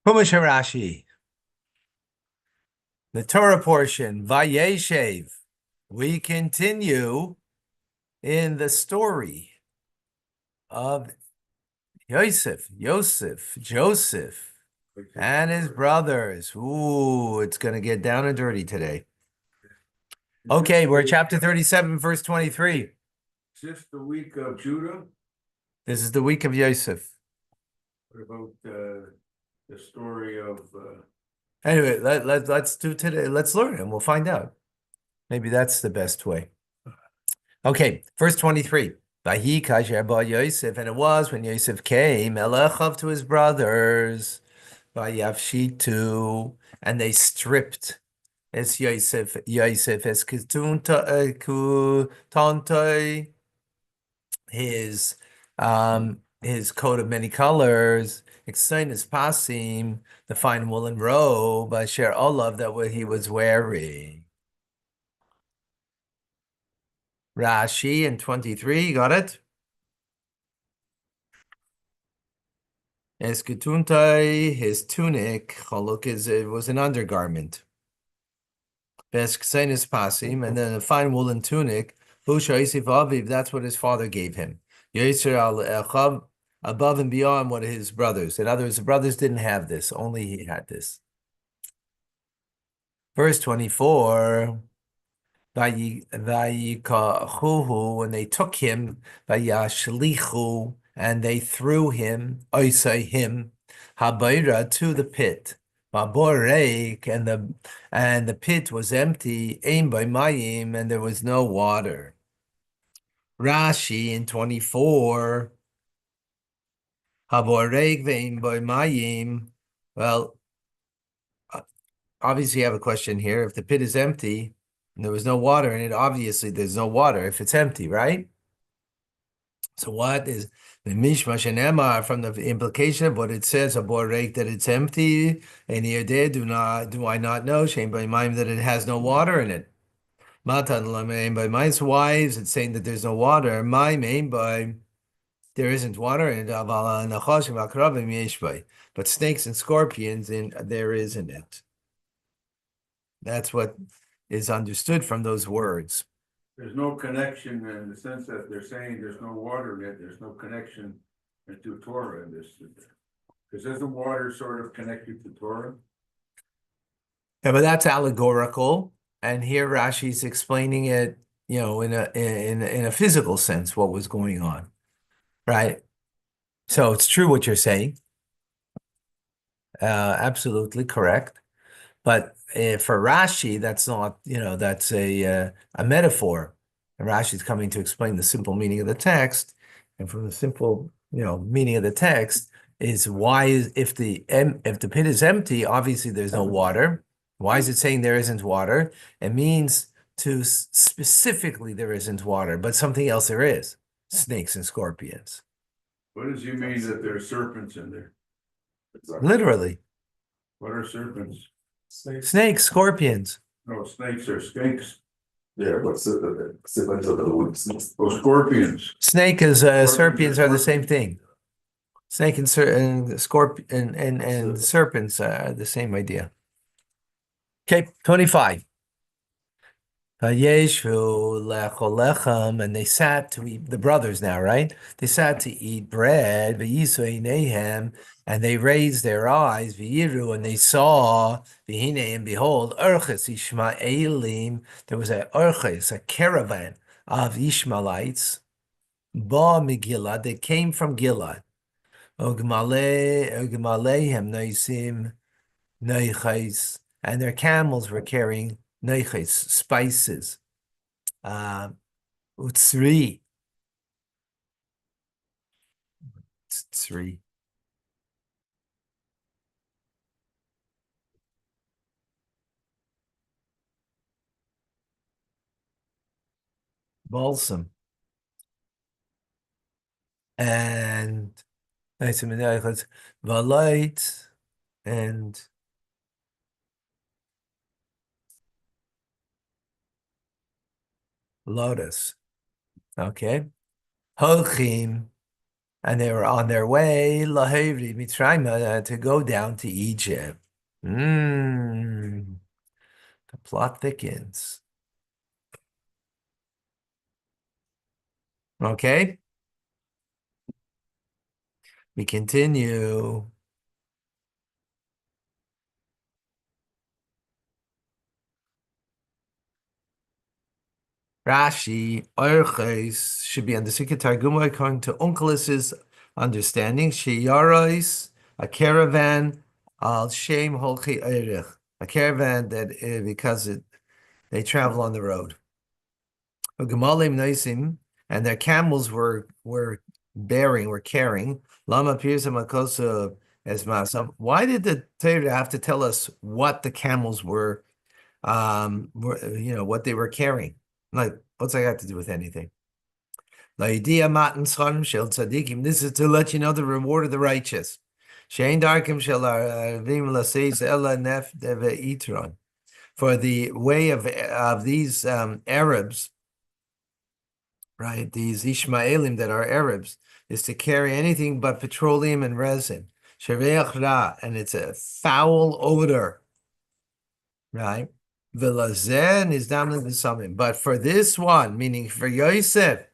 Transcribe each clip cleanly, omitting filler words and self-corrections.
Humash Harashi, the Torah portion, VaYeishev. We continue in the story of Joseph, and his brothers. Ooh, it's going to get down and dirty today. Okay, we're at chapter 37, verse 23. Is this the week of Judah? This is the week of Yosef. What about the story of Anyway, let's do today. Let's learn and we'll find out. Maybe that's the best way. Okay, verse 23. Vahi kasher ba Yosef, and it was when Yosef came, Elechav to his brothers, Vayavshitu, and they stripped Yosef es kutantai, his coat of many colors, his pasim, the fine woolen robe, asher olav, that what he was wearing. Rashi in 23, you got it? Eskutuntai, his tunic, chaluk it was an undergarment. Besksenis pasim, and then a fine woolen tunic. Husha Yosef Aviv, that's what his father gave him. Yosef al Echav, above and beyond what his brothers. In other words, the brothers didn't have this, only he had this. Verse 24. Vayikachuhu, when they took him, vayashlichu, and they threw him, oisai him, habayra, to the pit. Vaborek, and the pit was empty, aim by mayim, and there was no water. Rashi in 24, haborek ve'im by mayim. Well, obviously you have a question here. If the pit is empty, and there was no water in it, obviously there's no water if it's empty, right? So what is the mishmash and emar from the implication of what it says, a borek, that it's empty, and here do I not know, shame by mind, that it has no water in it. Matan lamein by mind's wives, it's saying that there's no water. My main by there isn't water in it. But snakes and scorpions there is in it. That's what is understood from those words. There's no connection in the sense that they're saying there's no water in it. There's no connection to Torah in this. Because isn't water sort of connected to Torah? Yeah, but that's allegorical, and here Rashi's explaining it, in a physical sense, what was going on, right? So it's true what you're saying, absolutely correct. But for Rashi, that's not, that's a metaphor. And Rashi's coming to explain the simple meaning of the text, and from the simple, meaning of the text is why is if the pit is empty, obviously there's no water. Why is it saying there isn't water? It means to specifically there isn't water, but something else there is, snakes and scorpions. What does he mean that there's serpents in there? Literally, What are serpents? snakes, scorpions. No, snakes are skinks. Yeah, but Oh, scorpions. Snake is serpents are the same thing. Snake and scorpion and serpents are the same idea. Okay, 25. VaYeishev lechol lechem, and they sat to eat, the brothers now, right? They sat to eat bread, v'yisu eineihem, and they raised their eyes, v'yiru, and they saw, v'hine, and behold, urches Ishmaelim, there was a urches, a caravan of Ishmaelites, ba migilad, they came from Gilad, ogmalehem noisim neiches, and their camels were carrying neiches, spices. Utsri. Tsri. Balsam. And Valite and lotus. Okay. Hochim. And they were on their way lahevri Mitzrayim to go down to Egypt. The plot thickens. Okay, we continue. Rashi, Orches should be understood Targum according to Onkelus's understanding. Sheyarais, a caravan, al shem holchi erich, a caravan that because they travel on the road. Gemalim noisim, and their camels were carrying. Lama pirsa makosa as masam. Why did the Torah have to tell us what the camels were what they were carrying? Like, what's that got to do with anything? This is to let you know the reward of the righteous. For the way of these Arabs, right? These Ishmaelim that are Arabs is to carry anything but petroleum and resin. And it's a foul odor, right? V'lazen is down in the summit. But for this one, meaning for Yosef,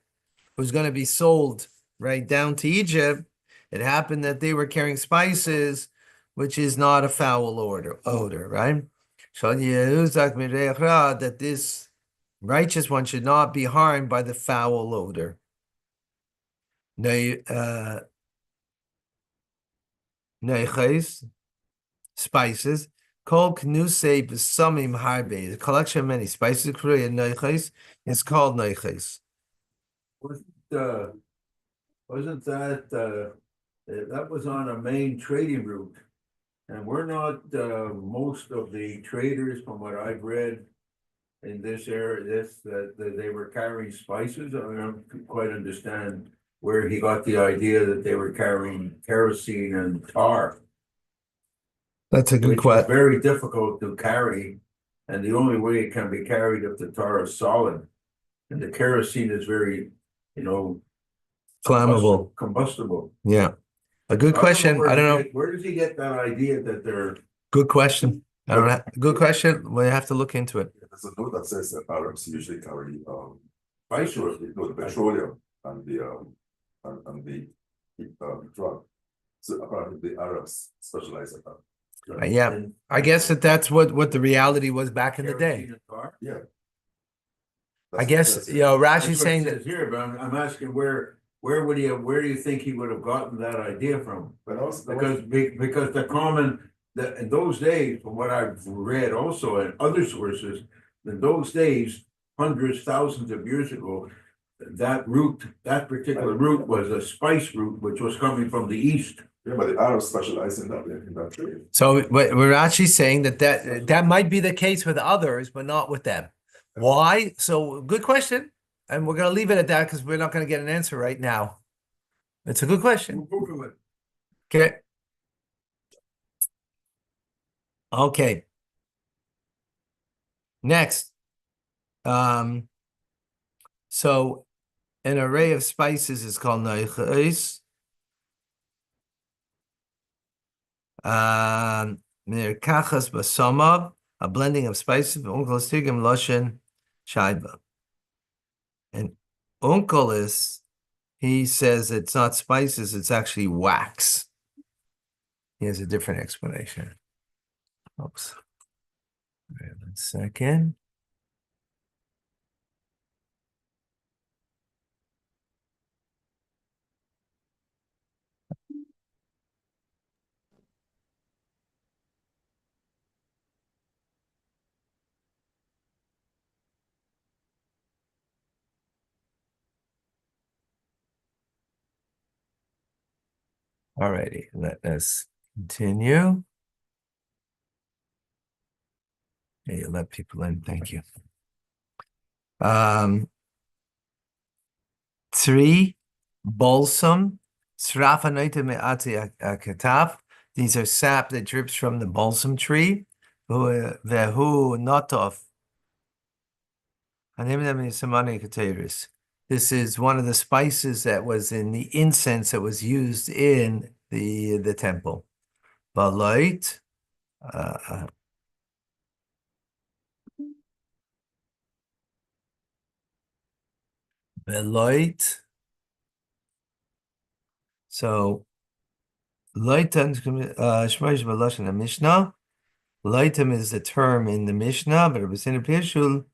who's going to be sold right down to Egypt, it happened that they were carrying spices, which is not a foul odor, right? So that this righteous one should not be harmed by the foul odor. Spices. Kol knusei b'samim harbe. The collection of many spices, is called neiches. Wasn't that that was on a main trading route? And we're not most of the traders, from what I've read in this area, that they were carrying spices. I don't quite understand where he got the idea that they were carrying kerosene and tar. That's a good Which is question. very difficult to carry, and the only way it can be carried if the tar is solid, and the kerosene is very, Flammable. combustible. Yeah. A good question. I don't know. Where does he get that idea that they're? Good question. I don't know. Good question. We have to look into it. There's a note that says that Arabs usually carry Spice oil. the petroleum and the drug. So apparently the Arabs specialize in that. Yeah, I guess that's what the reality was back in the day. Yeah. I guess Rashi's saying that Here, but I'm asking where do you think he would have gotten that idea from? Because the common, in those days, from what I've read also in other sources, in those days, hundreds, thousands of years ago, that particular route was a spice route, which was coming from the east. Yeah, but the Arabs specialize in that trade. So we're actually saying that might be the case with others, but not with them. Why? So good question. And we're going to leave it at that because we're not going to get an answer right now. It's a good question. Okay. Okay. Next. So an array of spices is called neiches. Merkachas basamav, a blending of spices, Onkelos tigim loshen shaiba. And Onkelos, he says it's not spices, it's actually wax. He has a different explanation. Oops. Wait 1 second. All righty, let us continue. Hey, you let people in, thank you. 3, balsam, srafanoita me'ati akataf. These are sap that drips from the balsam tree. Vehu notov. Hanim them in samani kateris. This is one of the spices that was in the incense that was used in the temple. Baloit, uh, Beloit. So Loitan Shmaish Balashon Mishnah. Loitam is the term in the Mishnah, but it was in a Pishul.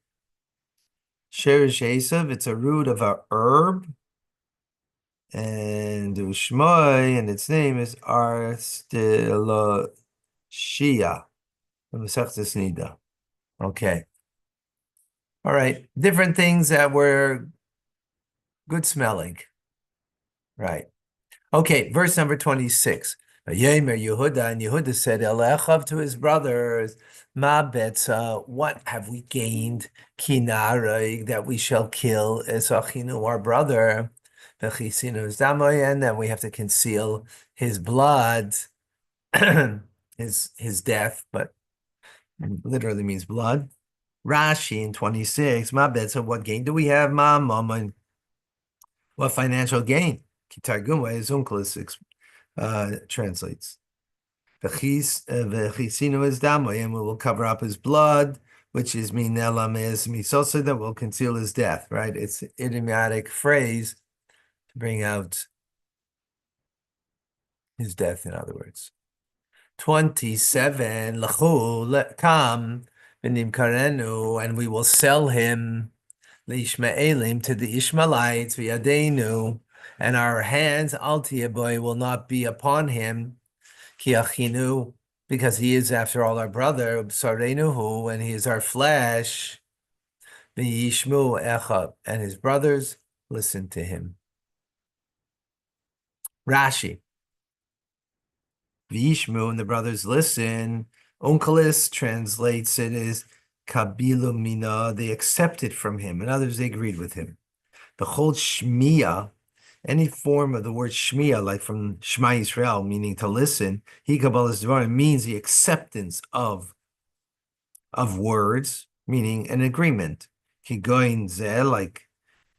Sherish Esav, it's a root of a herb. And Ushmai, and its name is Arstiloshia from Masechtas Nida. Okay. All right. Different things that were good smelling. Right. Okay, verse number 26. Yemer Yehuda, and Yehuda said, Elechav to his brothers, Ma betza, what have we gained? Kinarei, that we shall kill Esachinu, our brother, Vechisinu Zamoy, and then we have to conceal his blood, his death, but literally means blood. Rashi in 26, Ma betza, what gain do we have? Ma mammon, what financial gain? Kitargum, his uncle translates. V'chisinu is damay, and we will cover up his blood, which is minelam is misosa, that will conceal his death, right? It's an idiomatic phrase to bring out his death, in other words. 27, Lachu, come, v'nimkarenu, and we will sell him, Lishmaelim, to the Ishmaelites, v'yadeinu, and our hands, Altiaboy, will not be upon him, Kiachinu, because he is, after all, our brother, Sarenuhu, and he is our flesh. V'yishmu Echad, and his brothers listen to him. Rashi. V'yishmu, and the brothers listen. Onkelos translates it as Kabilu Mina, they accepted from him, and others they agreed with him. The whole Shmiya, any form of the word Shmiya, like from Shema Yisrael, meaning to listen, he Kabbalah's Dvarim means the acceptance of words, meaning an agreement. Kigoin zeh, like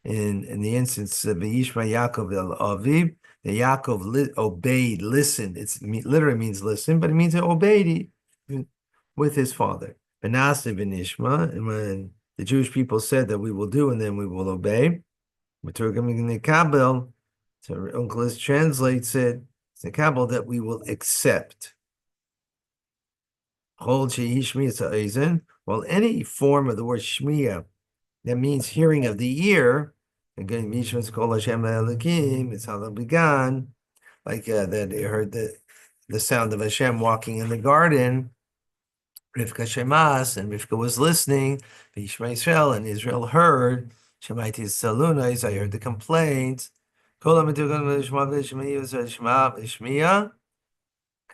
in the instance of Yishma Yaakov el Aviv, the Yaakov obeyed, listened. It literally means listen, but it means it obeyed with his father. Benasiv and Ishma, and when the Jewish people said that we will do and then we will obey, Maturgaming the Kabel, so Onkelos translates it, the Kabel, that we will accept. Well, any form of the word Shmiya that means hearing of the ear, again, Mishma's called Hashem Elokim, it's how they began, like that they heard the sound of Hashem walking in the garden. Rivka Shemas, and Rivka was listening, Yishma Israel, and Israel heard, Shemaiti Salunais, I heard the complaints.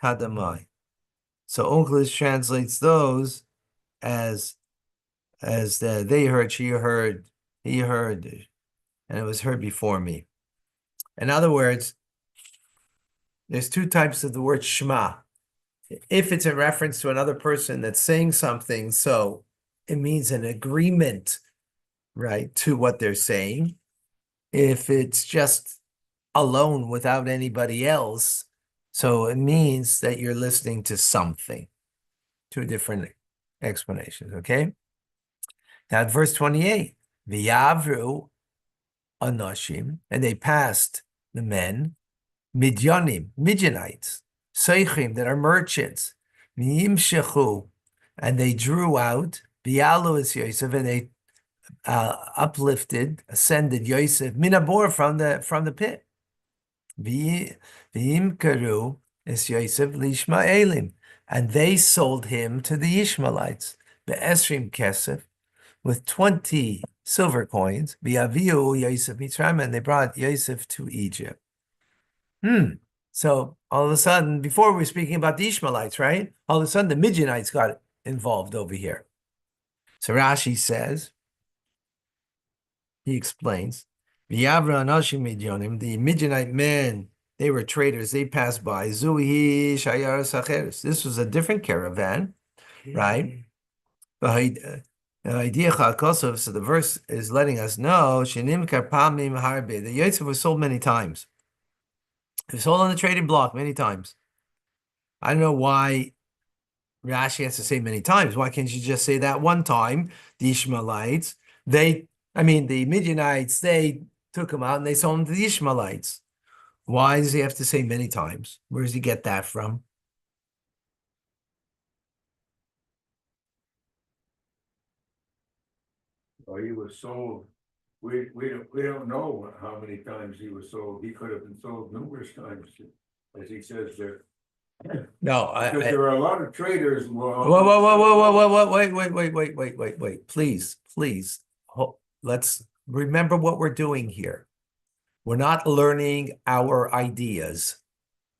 Kadamai. So Onkelos translates those as they heard, she heard, he heard, and it was heard before me. In other words, there's two types of the word Shema. If it's in reference to another person that's saying something, so it means an agreement, right, to what they're saying. If it's just alone without anybody else, so it means that you're listening to something. Two different explanations, okay? Now, verse 28, V'yavru anashim, and they passed the men, Midianites, Seichim, that are merchants, Miyimshechu, and they drew out, Bialu is Yosef, and they ascended Yosef, Minabor, from the pit. V'yimkaru is Yosef Lishmaelim, and they sold him to the Ishmaelites, Be'esrim Kesef, with 20 silver coins, V'yaviu Yosef Mitzrayim, and they brought Yosef to Egypt. So all of a sudden, before we were speaking about the Ishmaelites, right? All of a sudden, the Midianites got involved over here. So Rashi says, he explains, V'yavra anashim Midyanim, the Midianite men, they were traders, they passed by. Zuhi Shayar Sacheres. This was a different caravan, right? idea Chakosov, so the verse is letting us know Shenimkar Pamim Harbe. The Yosef was sold many times. It was sold on the trading block many times. I don't know why Rashi has to say many times. Why can't you just say that one time? The Ishmaelites, the Midianites, they took him out and they sold him to the Ishmaelites. Why does he have to say many times? Where does he get that from? Well, he was sold. We don't know how many times he was sold. He could have been sold numerous times, as he says there. No, Because there are a lot of traders. whoa, wait. Please. Let's remember what we're doing here. We're not learning our ideas.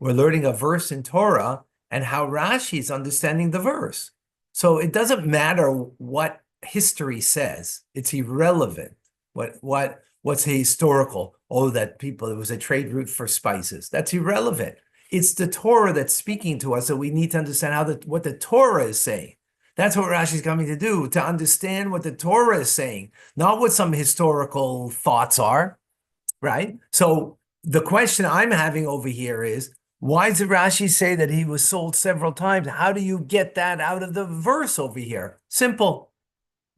We're learning a verse in Torah and how Rashi is understanding the verse. So it doesn't matter what history says. It's irrelevant. What's historical? Oh, that it was a trade route for spices. That's irrelevant. It's the Torah that's speaking to us, so we need to understand what the Torah is saying. That's what Rashi is coming to do, to understand what the Torah is saying, not what some historical thoughts are, right? So the question I'm having over here is, why does Rashi say that he was sold several times? How do you get that out of the verse over here? Simple.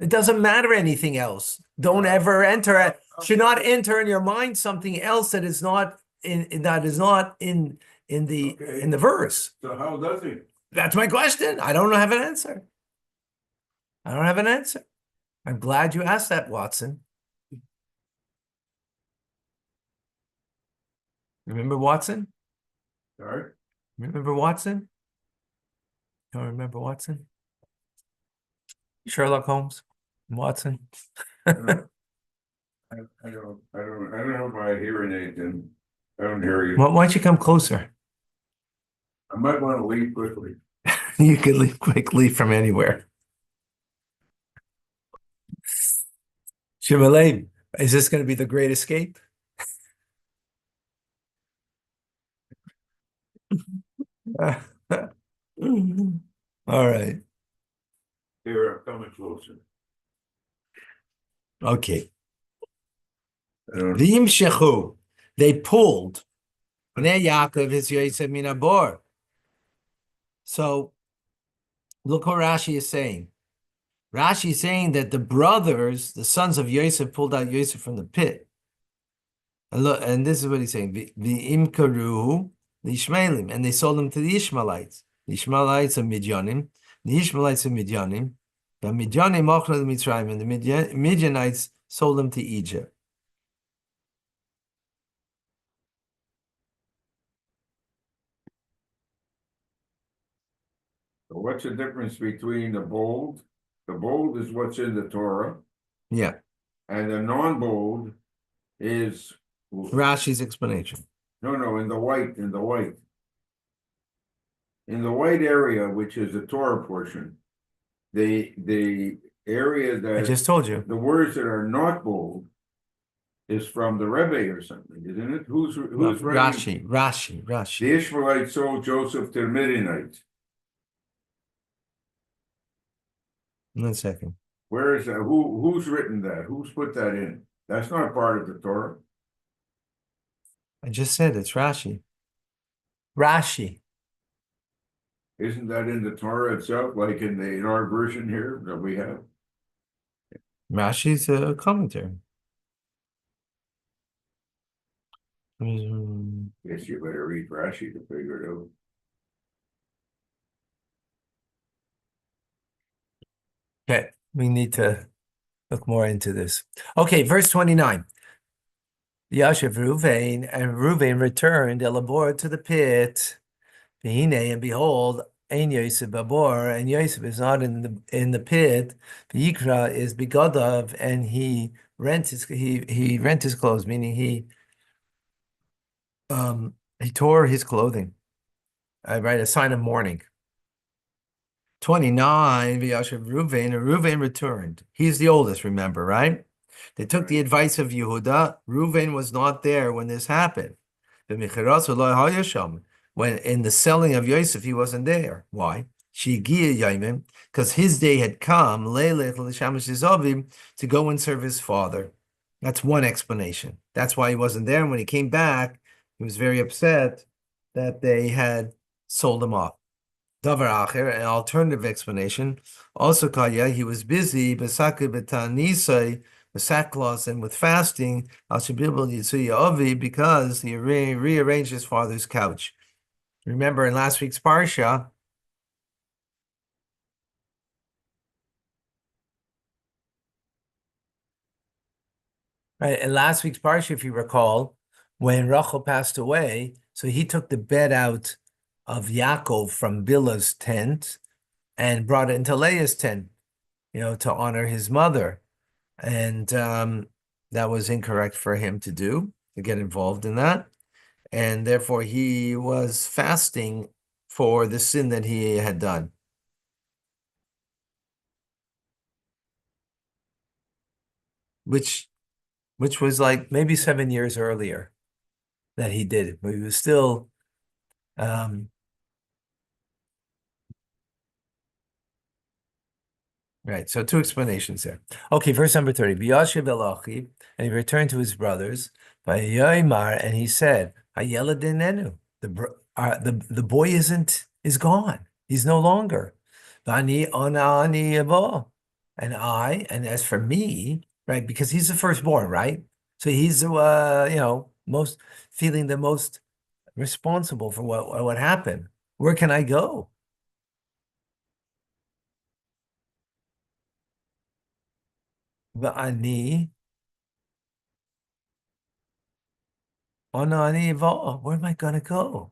It doesn't matter anything else. Don't ever enter. Should not enter in your mind something else that is not in the verse. So how does he? That's my question. I don't have an answer. I'm glad you asked that, Watson. Remember Watson? Sorry? Remember Watson? Don't remember Watson? Sherlock Holmes? Watson? I don't know my hearing aid, and I don't hear you. Why don't you come closer? I might want to leave quickly. You could leave quickly from anywhere. Shimalay, is this going to be the great escape? All right. Here, I'm coming closer. Okay. Uh, V'im shechu, they pulled. Bnei Yaakov his Yosef min habor. So look what Rashi is saying. Rashi is saying that the brothers, the sons of Yosef, pulled out Yosef from the pit. And look, and this is what he's saying. V'im karuhu the Ishmaelim, and they sold them to the Ishmaelites. The Ishmaelites are Midyanim. The Ishmaelites are Midyanim. The Midyanim ochla the Mitzrayim, and the Midianites sold them to Egypt. So what's the difference between the bold? The bold is what's in the Torah, Yeah, and the non-bold is Rashi's explanation. no, in the white. In the white area, which is the Torah portion, the area I that just told you. the words that are not bold is from the Rebbe or something, isn't it? Who's writing? Rashi. The Ishmaelites sold Joseph to the Midianites. 1 second. Where is that? Who's written that? Who's put that in? That's not part of the Torah. I just said it's Rashi. Rashi. Isn't that in the Torah itself, like in our version here that we have? Rashi's a commentary. Guess you better read Rashi to figure it out. Okay, we need to look more into this. Okay, verse 29. Yashav Ruvain, and Ruvain returned Elabor to the pit. And behold, Ein Yosef Babor, and Yosef is not in the pit. Yikra is Bigadav, and he rent his clothes, meaning he tore his clothing. Right, a sign of mourning. 29, V'yashav Ruvain, and Ruvain returned. He's the oldest, remember, right? They took the advice of Yehuda. Ruvain was not there when this happened. When in the selling of Yosef, he wasn't there. Why? because his day had come, to go and serve his father. That's one explanation. That's why he wasn't there. And when he came back, he was very upset that they had sold him off. Davar acher, an alternative explanation. Also, Kaya, he was busy, with sackcloth and with fasting, because he rearranged his father's couch. Remember in last week's parsha, right? In last week's parsha, if you recall, when Rachel passed away, so he took the bed out of Yaakov from Bilhah's tent and brought it into Leah's tent, to honor his mother. And that was incorrect for him to do, to get involved in that. And therefore, he was fasting for the sin that he had done. Which was like maybe 7 years earlier that he did it, but he was still right. So two explanations there. Okay, verse number 30. VaYeishev el achiv, and he returned to his brothers. VaYomar, and he said, Hayelad inenu. The boy is gone. He's no longer. Vani ona ani yavo. And as for me, right, because he's the firstborn, right? So he's most feeling the most responsible for what happened. Where can I go? Vani ona ani yavo. Where am I gonna go?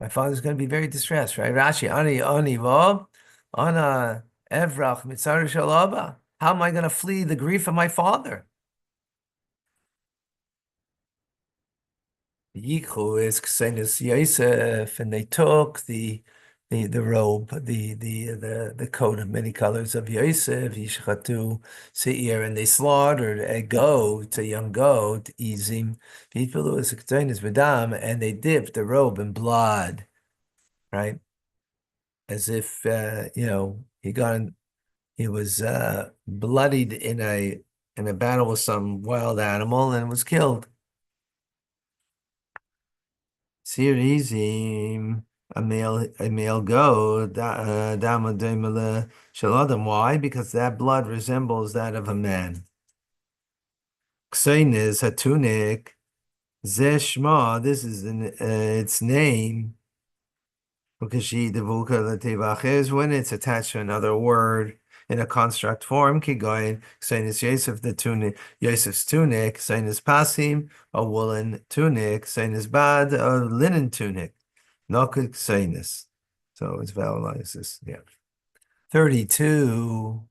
My father's going to be very distressed, right? Rashi, ani vav, ana evrach mitzar shalaba. How am I going to flee the grief of my father? Yichu is Ksenis Yosef, and they took the robe, the coat of many colors of Yosef, Yishchatu Seir, and they slaughtered a goat, a young goat, Izim, V'yifilu es Ksenis V'dam, and they dipped the robe in blood, right? As if he was bloodied in a battle with some wild animal and was killed. Sirizim, a male goat, shaladam. Why? Because that blood resembles that of a man. Kseinis, a tunic, zeshma, this is its name. Because is when it's attached to another word in a construct form, kigoyin, Kseinis Yosef, the tunic, Yosef's tunic, Kseinis Pasim, a woolen tunic, Kseinis Bad, a linen tunic, Nokid Kseinis. So it's vowelizes, yeah. 32.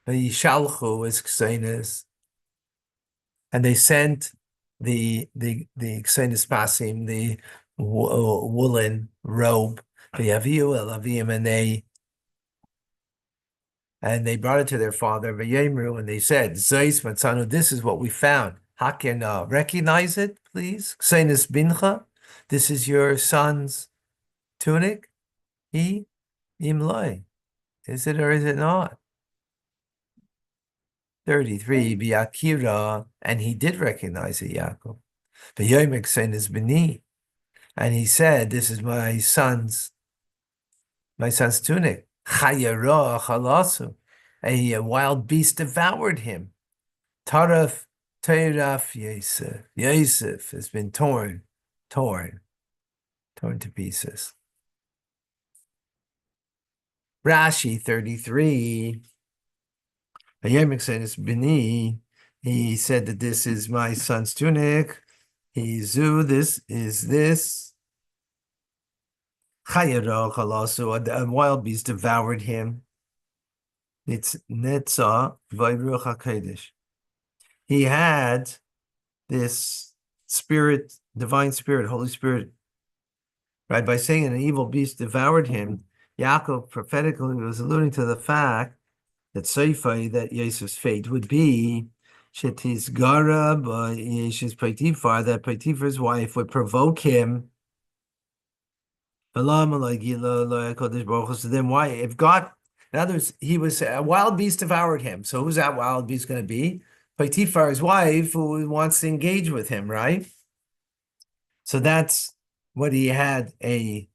VaYishalchu is Kseinis. And they sent the Kseinis Pasim, the woolen robe, V'yaviu el avim, and they brought it to their father, V'yemru, and they said, Zeis matzanu, this is what we found. Hakena, recognize it, please. Kseinis bincha, this is your son's tunic. He imloi, is it or is it not? 33, V'yakira, and he did recognize it, Yaakov. V'yomek Kseinis bini, and he said, this is my son's tunic. Chayara chalasu. A wild beast devoured him. Taraf Yosef. Yosef has been torn to pieces. Rashi 33. He said that this is my son's tunic. This is this. A wild beast devoured him. It's Netzah Vayruch HaKodesh. He had this spirit, divine spirit, Holy Spirit, right? By saying an evil beast devoured him, Yaakov prophetically was alluding to the fact that Seifai, that Yosef's fate would be Shetis Garab, Yesh's Potiphar, that Potiphar's wife would provoke him So then why, if God, in other words, he was a wild beast devoured him. So who's that wild beast going to be? Potiphar's wife, who wants to engage with him, right? So that's what he had a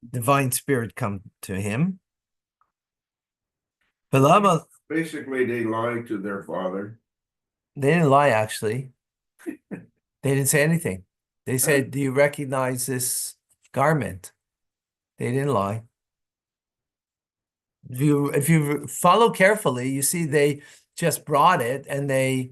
divine spirit come to him. Basically, they lied to their father. They didn't lie, actually. They didn't say anything. They said, "Do you recognize this garment?" They didn't lie. If you follow carefully, you see they just brought it and they,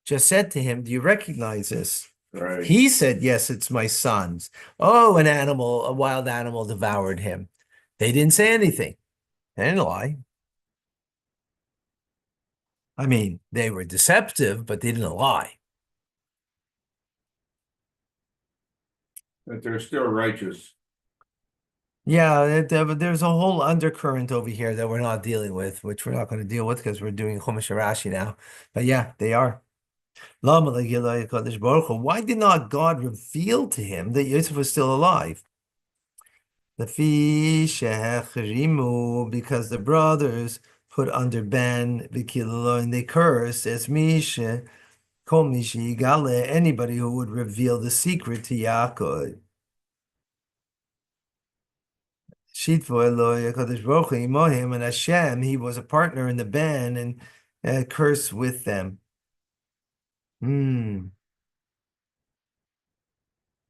just said to him, "Do you recognize this?" Right. He said, "Yes, it's my son's." Oh, a wild animal devoured him. They didn't say anything. They didn't lie. I mean, they were deceptive, but they didn't lie. That they're still righteous. Yeah, there's a whole undercurrent over here that we're not dealing with, which we're not going to deal with because we're doing Chumash and Rashi now. But yeah, they are. Why did not God reveal to him that Yosef was still alive? Because the brothers put under ban and they cursed as Misha, anybody who would reveal the secret to Yaakov. And Hashem, he was a partner in the band and cursed with them.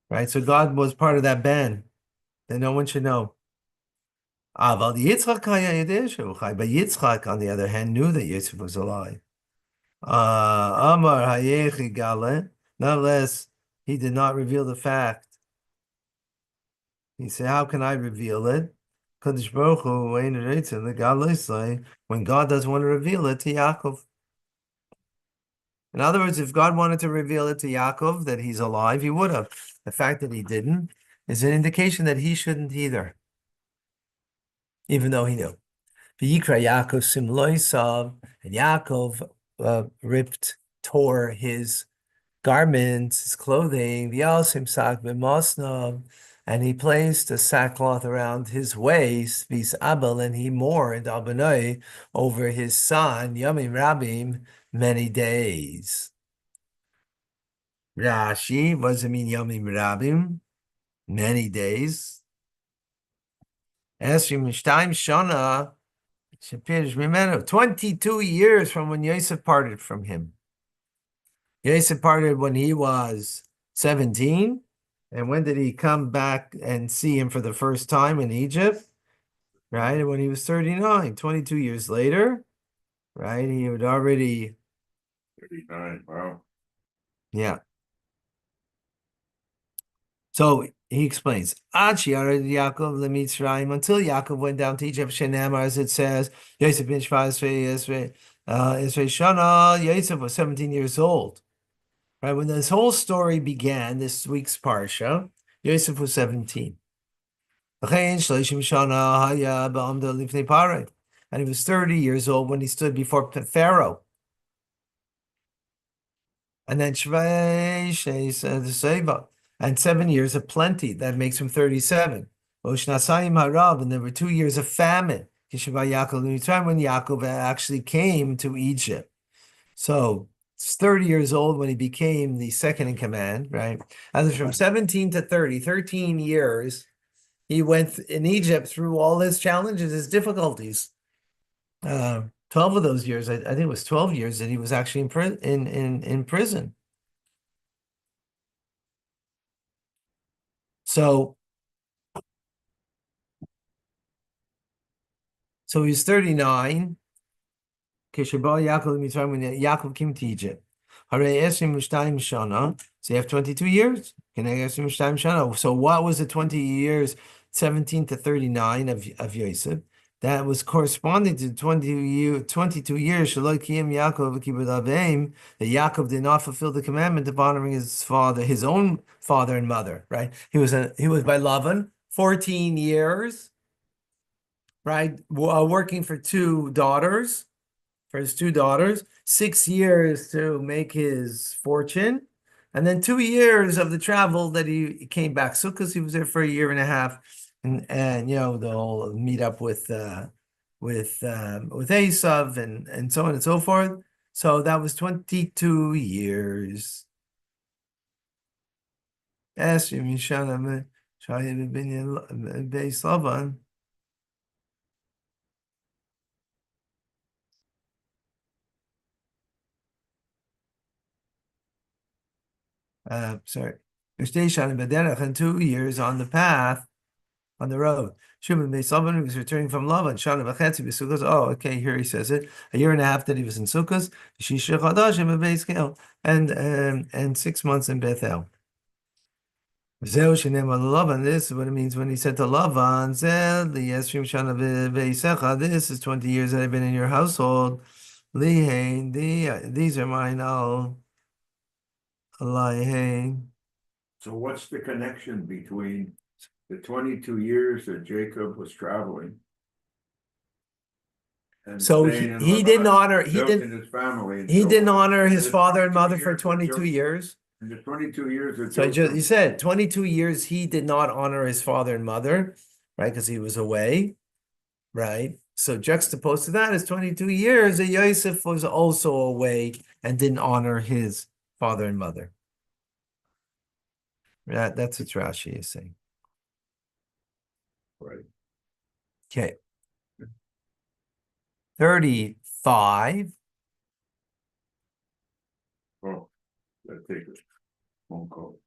Right, so God was part of that band that no one should know. But Yitzchak, on the other hand, knew that Yosef was alive. Amar Hayechi Gale, nonetheless, he did not reveal the fact. He said, "How can I reveal it?" Kadosh Baruch Hu, when God doesn't want to reveal it to Yaakov. In other words, if God wanted to reveal it to Yaakov that he's alive, he would have. The fact that he didn't is an indication that he shouldn't either, even though he knew. V'yikra Yaakov simloisav, and Yaakov tore his garments, his clothing, v'yasim b'mosnav, and he placed a sackcloth around his waist, v'isabel, and he mourned Abinoi over his son, Yamim Rabim, many days. Rashi, what does it mean, Yamim Rabim? Many days. Esrim Shtayim Shana, Shapirish Mimenu, 22 years from when Yosef parted from him. Yosef parted when he was 17. And when did he come back and see him for the first time in Egypt? Right? When he was 39, 22 years later, right? He had already, 39. Wow. yeah. So he explains, Yaakov Lemitzrayim, until Yaakov went down to Egypt, Shenamar, as it says, Yosef ben Shana, Yosef was 17 years old. Right? When this whole story began, this week's Parsha, Yosef was 17. And he was 30 years old when he stood before Pharaoh. And then and 7 years of plenty, that makes him 37. And there were 2 years of famine. When Yaakov actually came to Egypt. So he's 30 years old when he became the second in command, right? And from 17 to 30, 13 years, he went in Egypt through all his challenges, his difficulties. 12 of those years, I think it was 12 years that he was actually in prison. So he's 39. When Yaakov came to Egypt. So you have 22 years. So what was the 20 years, 17 to 39 of Yosef? That was corresponding to 22 years that Yaakov did not fulfill the commandment of honoring his father, his own father and mother, right? He was by Lavan, 14 years, right? Working for his two daughters, 6 years to make his fortune, And then 2 years of the travel that he came back. Sukkot, he was there for a year and a half, and the whole meet up with Esav and so on and so forth. So that was 22 years. Sorry. And 2 years on the path, on the road. Shimon Beisavan was returning from Lavan. Shana Vachetzi B'Sukkos. Oh, okay, here he says it. A year and a half that he was in Sukkos. Shisha Chadashim Beis and 6 months in Bethel. Zeu Shenema Lavan. This is what it means when he said to Lavan, Zel Yesrim Shana Beisecha. This is 20 years that I've been in your household. Lihain, these are mine. So what's the connection between the 22 years that Jacob was traveling? And So staying in he didn't Laban, honor building his family. and he so didn't on. honor his The father and 22 mother for years that 22 years. In the 22 years that So Joseph, you said 22 years he did not honor his father and mother, right? Because he was away, right? So juxtaposed to that is 22 years that Yosef was also away and didn't honor his father and mother. That's what Rashi is saying. right? Okay. 35. Oh, let's take a phone call.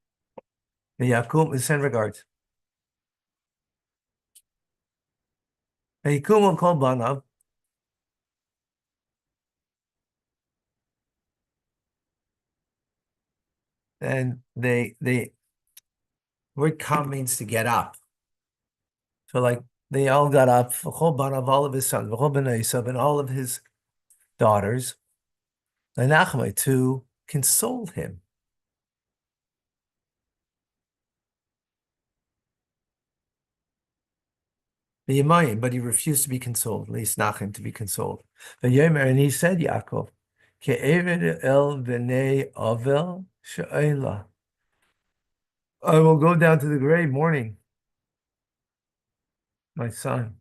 Yakum, send regards. Yakum will call Banav. And the word come means to get up. So like they all got up, V'chol Banav, all of his sons, V'chol Bnei Esav, and all of his daughters, to console him. But he refused to be consoled, at least Nachem to be consoled. And he said, Yaakov, Ke'eved el b'nei Avel she'ela. I will go down to the grave mourning my son.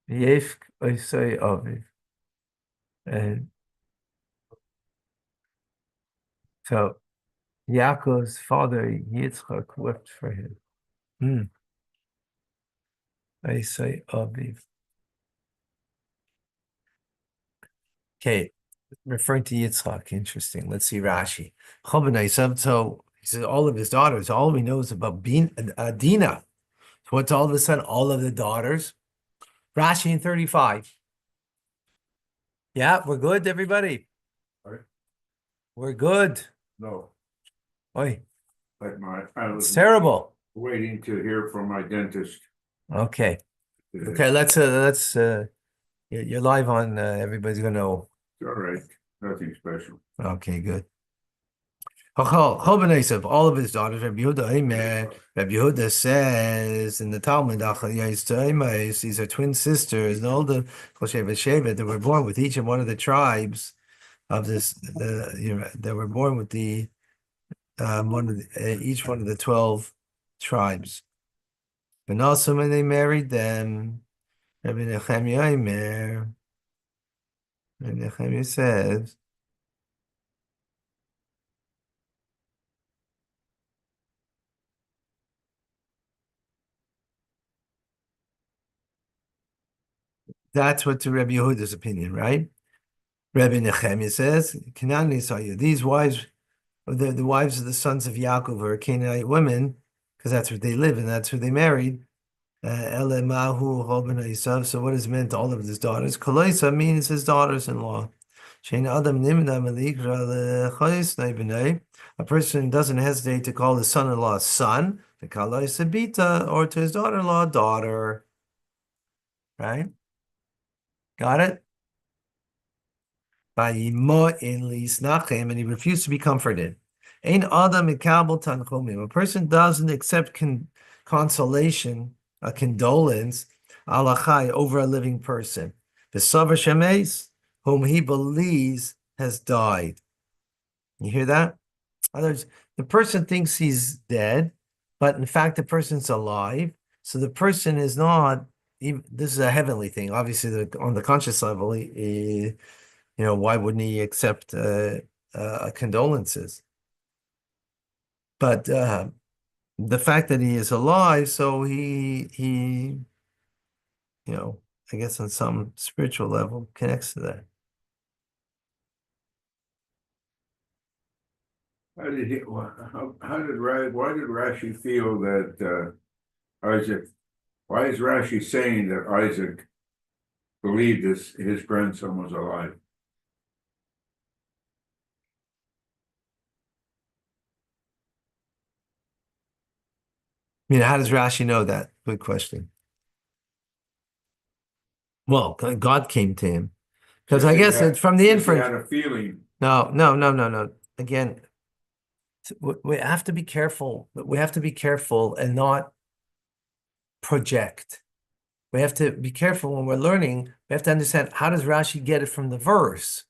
Yefk Isai Aviv. And so Yaakov's father, Yitzchak, wept for him. Isai Aviv. Okay, referring to Yitzchak, interesting. Let's see Rashi. So he says all of his daughters, all we know is about Dinah. So what's all of a sudden all of the daughters? Rashi in 35. Yeah, we're good, everybody. Right. We're good. No, Oi, like I was it's terrible. waiting to hear from my dentist. Okay. today. Okay, let's you're live on everybody's gonna know. All right, nothing special. Okay, good. All of his daughters, Rabbi Yehuda says in the Talmud, these are twin sisters, and all the VaYeishev that were born with each and one of the tribes of this. They were born with the each one of the 12 tribes. And also when they married them, Rabbi Nechemiah says. That's what to Rabbi Yehuda's opinion, right? Rabbi Nechemiah says, these wives, the wives of the sons of Yaakov are Canaanite women, because that's where they live and that's who they married. So what is meant to all of his daughters? Kaloisa means his daughters-in-law. A person doesn't hesitate to call his son-in-law son, or to his daughter-in-law daughter. Right? Got it? And he refused to be comforted. A person doesn't accept consolation, a condolence, alachai, over a living person. The Savar Shemes, whom he believes has died. You hear that? Others, the person thinks he's dead, but in fact, the person's alive. So the person is not even, this is a heavenly thing. Obviously, on the conscious level, why wouldn't he accept condolences? But the fact that he is alive, so he, I guess on some spiritual level connects to that. How did he, why did Rashi feel that Isaac, why is Rashi saying that Isaac believed his grandson was alive? How does Rashi know that? Good question. Well, God came to him. Because I guess it's from the inference. He had a feeling. No. Again, we have to be careful. We have to be careful and not project. We have to be careful when we're learning. We have to understand, how does Rashi get it from the verse?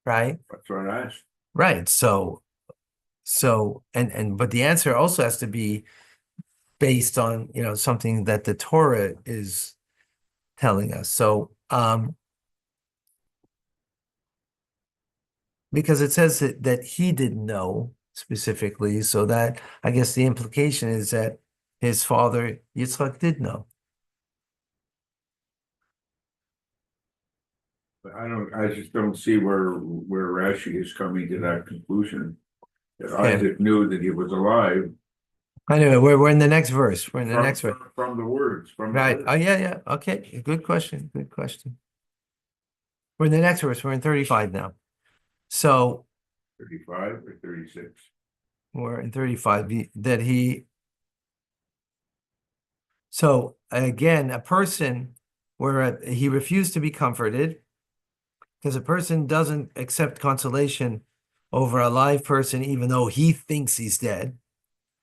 Right? That's what I asked. Right. But the answer also has to be based on, something that the Torah is telling us. So, because it says that he didn't know specifically, so that I guess the implication is that his father Yitzchak did know. But I just don't see where Rashi is coming to that conclusion. That Isaac knew that he was alive. Anyway, we're in the next verse. We're in the next verse. From the words. Right. Oh, yeah. Okay. Good question. We're in the next verse. We're in 35 now. So 35 or 36? We're in 35. So again, a person where he refused to be comforted, because a person doesn't accept consolation over a live person, even though he thinks he's dead.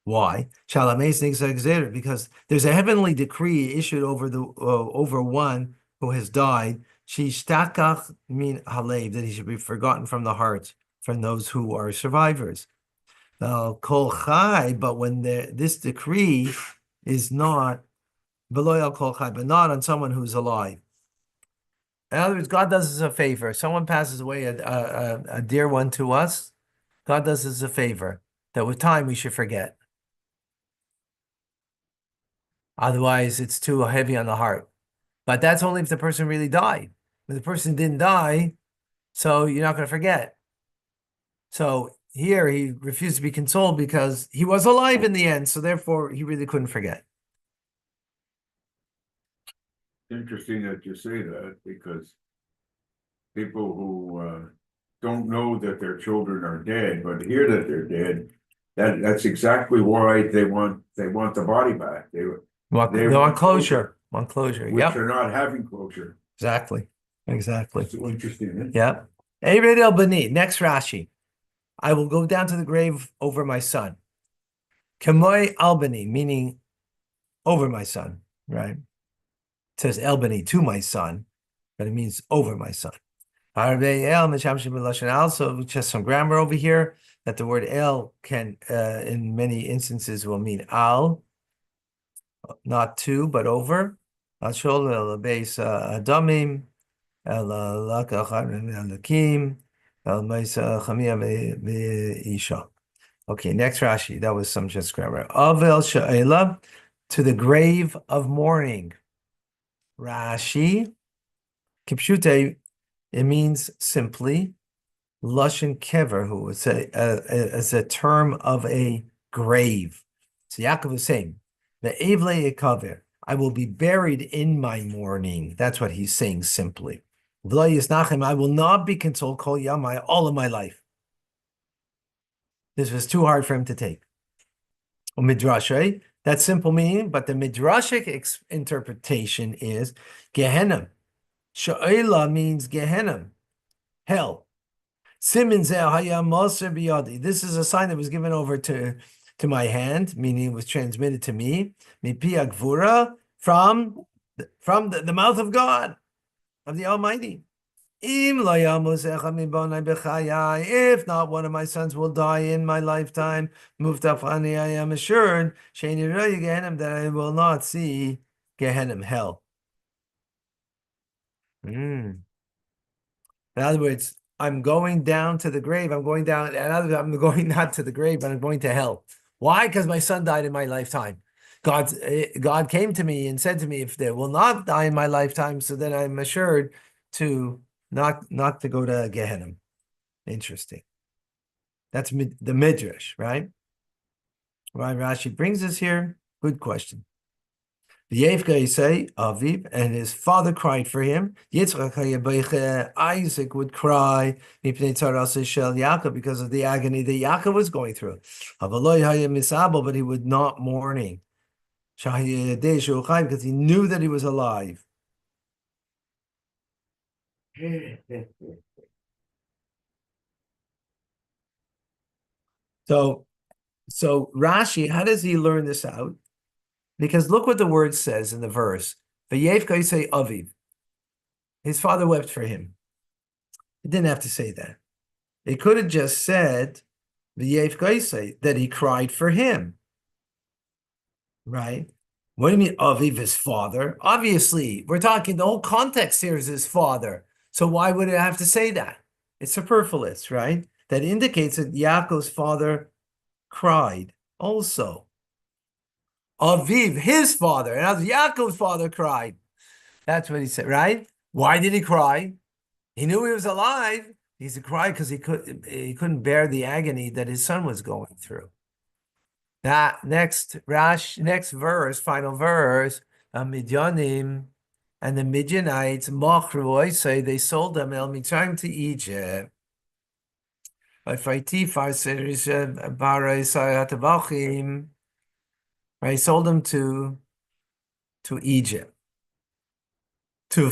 Why? Because there's a heavenly decree issued over one who has died. Shishtakach min halev, that he should be forgotten from the heart, from those who are survivors. Kol chai, but when this decree is not below al kol chai, but not on someone who's alive. In other words, God does us a favor. Someone passes away, a dear one to us. God does us a favor that with time we should forget. Otherwise, it's too heavy on the heart. But that's only if the person really died. If the person didn't die, so you're not going to forget. So here he refused to be consoled because he was alive in the end, so therefore he really couldn't forget. Interesting that you say that, because people who don't know that their children are dead, but hear that they're dead, that's exactly why they want the body back. They want closure. Want closure. Which are not having closure. Exactly. So interesting. Yep. Ered el Bani. Next Rashi. I will go down to the grave over my son. Kamoi Albany, meaning over my son, right? It says Albany to my son, but it means over my son. Also, just some grammar over here, that the word el can, in many instances, will mean al, not to, but over. Okay, next Rashi. That was some just grammar. Avel sha'ela, to the grave of mourning. Rashi, kipshute, it means simply lashon kever, who would say as a term of a grave. So Yaakov is saying, the evle ikaver, I will be buried in my mourning. That's what he's saying simply. V'lo yisnachem, I will not be consoled kol yamai, all of my life. This was too hard for him to take. Midrashay, that's simple meaning, but the midrashic interpretation is Gehenna. Sha'ela means Gehenna, hell. Simin zeh hayam moser biyadi. This is a sign that was given over to my hand, meaning it was transmitted to me. Mipi agvura, from the mouth of God, of the Almighty. If not, one of my sons will die in my lifetime. Muftafani, I am assured, that I will not see Gehenna, hell. In other words, I'm going down to the grave. I'm going down. In other words, I'm going not to the grave, but I'm going to hell. Why? Because my son died in my lifetime. God came to me and said to me, if they will not die in my lifetime, so then I'm assured to not to go to Gehenna. Interesting. That's the Midrash, right? Why Rashi brings us here? Good question. VaYeishev say Aviv, and his father cried for him. Isaac would cry Yaakov because of the agony that Yaakov was going through. But he would not mourning because he knew that he was alive. So Rashi, how does he learn this out? Because look what the word says in the verse. VaYeishev say Aviv. His father wept for him. It didn't have to say that. It could have just said VaYeishev that he cried for him. Right? What do you mean Aviv, his father? Obviously, we're talking the whole context here is his father. So why would it have to say that? It's superfluous, right? That indicates that Yaakov's father cried also. Aviv, his father, and as Yaakov's father cried. That's what he said, right? Why did he cry? He knew he was alive. He's cried because he couldn't bear the agony that his son was going through. That next verse, final verse, Midyanim and the Midianites, Machru, I say they sold them El Mitzrayim to Egypt. By Faitifar Bara Isayatavachim, right? Sold them to Egypt. To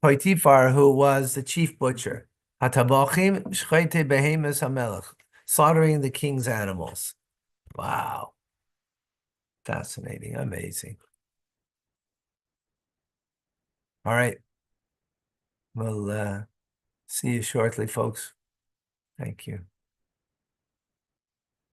Potiphar, who was the chief butcher. Hatabachim shchete behemoth hamelech, slaughtering the king's animals. Wow. Fascinating. Amazing. All right. We'll see you shortly, folks. Thank you.